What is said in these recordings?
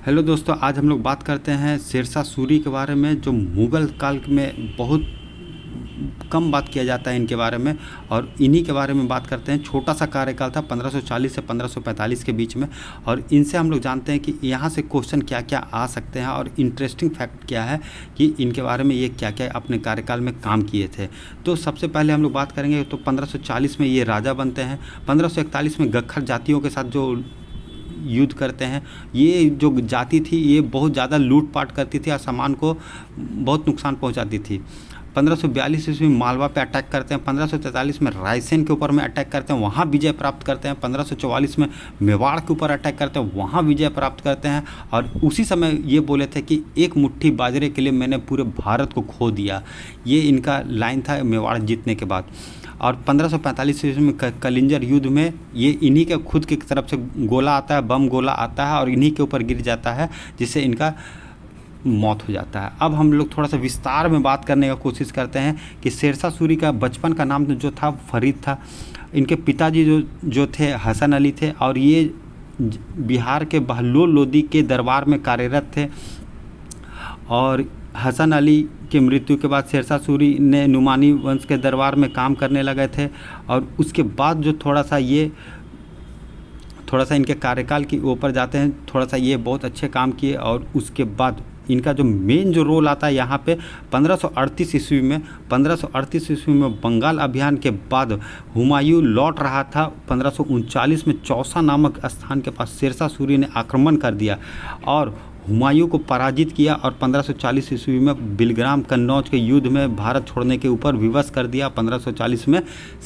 Hello दोस्तों, आज हम लोग बात करते हैं शेरशाह सूरी के बारे में, जो मुग़ल काल में बहुत कम बात किया जाता है इनके बारे में। और इन्हीं के बारे में बात करते हैं। छोटा सा कार्यकाल था 1540 से 1545 के बीच में। और इनसे हम लोग जानते हैं कि यहाँ से क्वेश्चन क्या क्या आ सकते हैं और इंटरेस्टिंग फैक्ट क्या है कि इनके बारे में ये क्या क्या अपने कार्यकाल में काम किए थे। तो सबसे पहले हम लोग बात करेंगे तो 1540 में ये राजा बनते हैं। 1541 में गख्खर जातियों के साथ जो युद्ध करते हैं। ये जो जाति थी ये बहुत ज़्यादा लूटपाट करती थी और सामान को बहुत नुकसान पहुंचाती थी। 1542 ईस्वी में मालवा पे अटैक करते हैं। 1543 में रायसेन के ऊपर में अटैक करते हैं, वहाँ विजय प्राप्त करते हैं। 1544 में मेवाड़ के ऊपर अटैक करते हैं, वहाँ विजय प्राप्त करते हैं। और उसी समय ये बोले थे कि एक मुट्ठी बाजरे के लिए मैंने पूरे भारत को खो दिया। ये इनका लाइन था मेवाड़ जीतने के बाद। और 1545 ईस्वी में कलिंजर युद्ध में ये इन्हीं के खुद की तरफ से गोला आता है, बम गोला आता है और इन्हीं के ऊपर गिर जाता है, जिससे इनका मौत हो जाता है। अब हम लोग थोड़ा सा विस्तार में बात करने का कोशिश करते हैं कि शेरशाह सूरी का बचपन का नाम जो था फरीद था। इनके पिताजी जो थे हसन अली थे और ये बिहार के बहलोल लोदी के दरबार में कार्यरत थे। और हसन अली की मृत्यु के बाद शेरशाह सूरी ने नुमानी वंश के दरबार में काम करने लगे थे। और उसके बाद जो थोड़ा सा इनके कार्यकाल के ऊपर जाते हैं, थोड़ा सा ये बहुत अच्छे काम किए। और उसके बाद इनका जो मेन जो रोल आता है यहाँ पे 1538 ईस्वी में बंगाल अभियान के बाद हुमायूं लौट रहा था। 1539 में चौसा नामक स्थान के पास शेरशाह सूरी ने आक्रमण कर दिया और हुमायूं को पराजित किया। और 1540 ईस्वी में बिलग्राम कन्नौज के युद्ध में भारत छोड़ने के ऊपर विवश कर दिया। 1540 में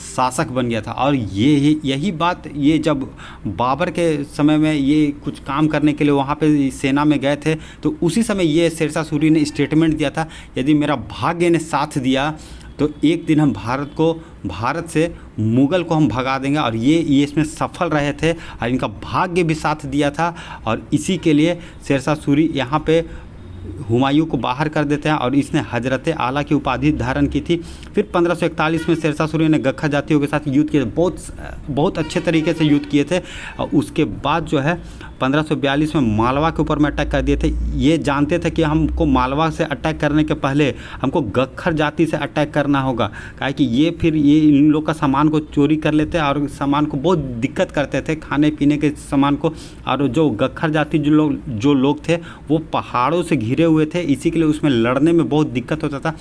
शासक बन गया था। और यही बात ये जब बाबर के समय में ये कुछ काम करने के लिए वहाँ पे सेना में गए थे, तो उसी समय ये शेरशाह सूरी ने स्टेटमेंट दिया था, यदि मेरा भाग्य ने साथ दिया तो एक दिन हम भारत से मुग़ल को हम भगा देंगे। और ये इसमें सफल रहे थे और इनका भाग्य भी साथ दिया था। और इसी के लिए शेरशाह सूरी यहाँ पे हुमायूं को बाहर कर देते हैं और इसने हजरत आला की उपाधि धारण की थी। फिर 1541 में शेरशाह सूरी ने गख्खर जातियों के साथ युद्ध किए, बहुत अच्छे तरीके से युद्ध किए थे। और उसके बाद जो है 1542 में मालवा के ऊपर में अटैक कर दिए थे। ये जानते थे कि हमको मालवा से अटैक करने के पहले हमको गख्खर जाति से अटैक करना होगा, काहे कि ये इन लोग का सामान को चोरी कर लेते और सामान को बहुत दिक्कत करते थे, खाने पीने के सामान को। और जो गख्खर जाति जो लोग थे वो पहाड़ों से घिरे हुए थे, इसी के लिए उसमें लड़ने में बहुत दिक्कत होता था।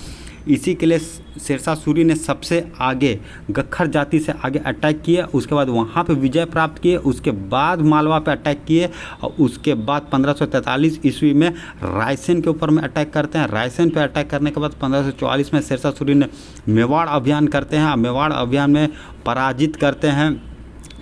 इसी के लिए शेरशाह सूरी ने सबसे आगे गख्खर जाति से आगे अटैक किए, उसके बाद वहाँ पे विजय प्राप्त किए, उसके बाद मालवा पे अटैक किए। और उसके बाद 1543 ईस्वी में रायसेन के ऊपर में अटैक करते हैं। रायसेन पे अटैक करने के बाद 1544 में शेरशाह सूरी ने मेवाड़ अभियान करते हैं। मेवाड़ अभियान में पराजित करते हैं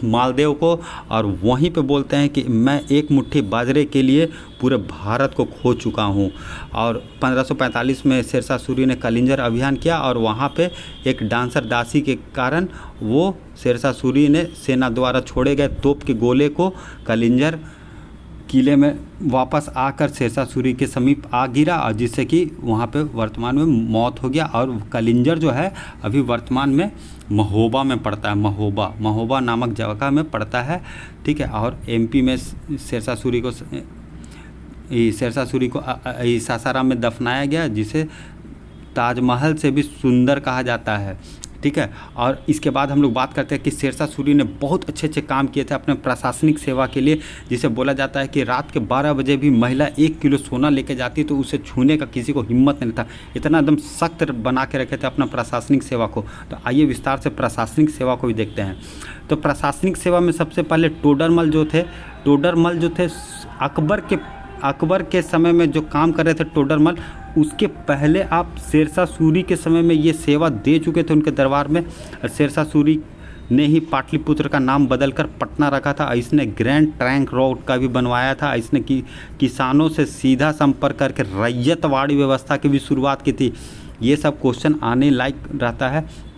मालदेव को और वहीं पे बोलते हैं कि मैं एक मुट्ठी बाजरे के लिए पूरे भारत को खो चुका हूँ। और 1545 में शेरशाह सूरी ने कलिंजर अभियान किया और वहाँ पे एक डांसर दासी के कारण वो शेरशाह सूरी ने सेना द्वारा छोड़े गए तोप के गोले को कलिंजर किले में वापस आकर शेरशाह सूरी के समीप आ गिरा, और जिससे कि वहाँ पे वर्तमान में मौत हो गया। और कलिंजर जो है अभी वर्तमान में महोबा में पड़ता है, महोबा नामक जगह में पड़ता है, ठीक है। और एमपी में शेरशाह सूरी को सासाराम में दफनाया गया, जिसे ताजमहल से भी सुंदर कहा जाता है, ठीक है। और इसके बाद हम लोग बात करते हैं कि शेरशाह सूरी ने बहुत अच्छे काम किए थे अपने प्रशासनिक सेवा के लिए, जिसे बोला जाता है कि रात के 12 बजे भी महिला 1 किलो सोना लेके जाती तो उसे छूने का किसी को हिम्मत नहीं था। इतना एकदम सख्त बना के रखे थे अपना प्रशासनिक सेवा को। तो आइए विस्तार से प्रशासनिक सेवा को भी देखते हैं। तो प्रशासनिक सेवा में सबसे पहले टोडरमल जो थे अकबर के समय में जो काम कर रहे थे टोडरमल, उसके पहले आप शेरशाह सूरी के समय में ये सेवा दे चुके थे उनके दरबार में। शेरशाह सूरी ने ही पाटलिपुत्र का नाम बदलकर पटना रखा था। इसने ग्रैंड ट्रंक रोड का भी बनवाया था। इसने किसानों से सीधा संपर्क करके रैयतवाड़ी व्यवस्था की भी शुरुआत की थी। ये सब क्वेश्चन आने लायक रहता है।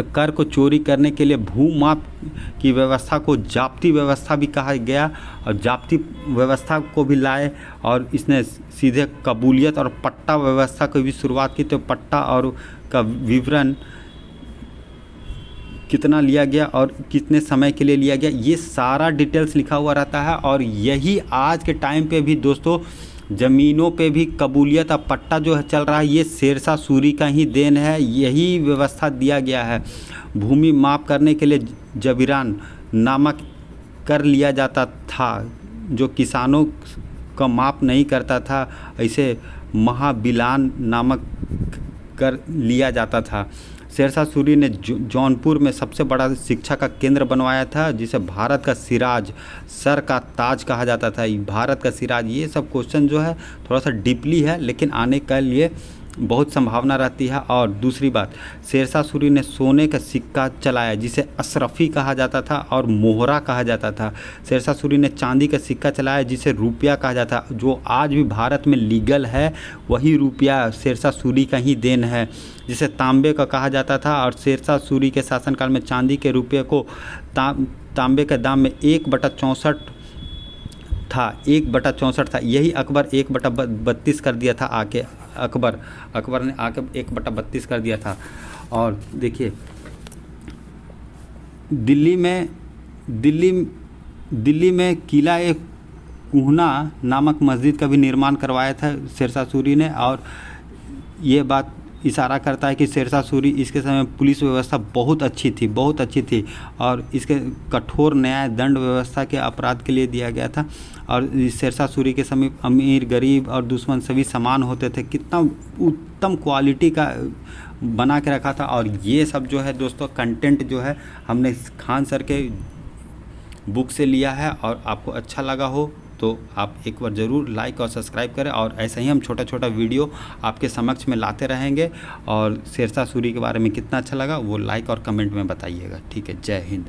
कर को चोरी करने के लिए भूमाप की व्यवस्था को जाप्ती व्यवस्था भी कहा गया और जाप्ती व्यवस्था को भी लाए। और इसने सीधे कबूलियत और पट्टा व्यवस्था की भी शुरुआत की। तो पट्टा और का विवरण कितना लिया गया और कितने समय के लिए लिया गया, ये सारा डिटेल्स लिखा हुआ रहता है। और यही आज के टाइम पे भी दोस्तों ज़मीनों पे भी कबूलियत और पट्टा जो है चल रहा है, ये शेरशाह सूरी का ही देन है। यही व्यवस्था दिया गया है। भूमि माप करने के लिए जबीरान नामक कर लिया जाता था, जो किसानों का माप नहीं करता था, ऐसे महाबिलान नामक कर लिया जाता था। शेरशाह सूरी ने जौनपुर में सबसे बड़ा शिक्षा का केंद्र बनवाया था, जिसे भारत का सिराज, सर का ताज कहा जाता था। भारत का सिराज, ये सब क्वेश्चन जो है थोड़ा सा डीपली है, लेकिन आने के लिए बहुत संभावना रहती है। और दूसरी बात, शेरशाह सूरी ने सोने का सिक्का चलाया, जिसे अशरफी कहा जाता था और मोहरा कहा जाता था। शेरशाह सूरी ने चांदी का सिक्का चलाया, जिसे रुपया कहा जाता, जो आज भी भारत में लीगल है। वही रुपया शेरशाह सूरी का ही देन है, जिसे तांबे का कहा जाता था। और शेरशाह सूरी के शासनकाल में चांदी के रुपये को तांबे के दाम में 1/64 था, 1/64 था। यही अकबर 1/32 कर दिया था। अकबर ने आके 1/32 कर दिया था। और देखिए दिल्ली में किला एक कुहना नामक मस्जिद का भी निर्माण करवाया था शेरशाह सूरी ने। और ये बात इशारा करता है कि शेरशाह सूरी इसके समय पुलिस व्यवस्था बहुत अच्छी थी और इसके कठोर न्याय दंड व्यवस्था के अपराध के लिए दिया गया था। और शेरशाह सूरी के समीप अमीर गरीब और दुश्मन सभी समान होते थे। कितना उत्तम क्वालिटी का बना के रखा था। और ये सब जो है दोस्तों कंटेंट जो है हमने खान सर के बुक से लिया है। और आपको अच्छा लगा हो तो आप एक बार ज़रूर लाइक और सब्सक्राइब करें। और ऐसे ही हम छोटा वीडियो आपके समक्ष में लाते रहेंगे। और शेरशाह सूरी के बारे में कितना अच्छा लगा वो लाइक और कमेंट में बताइएगा। ठीक है, जय हिंद।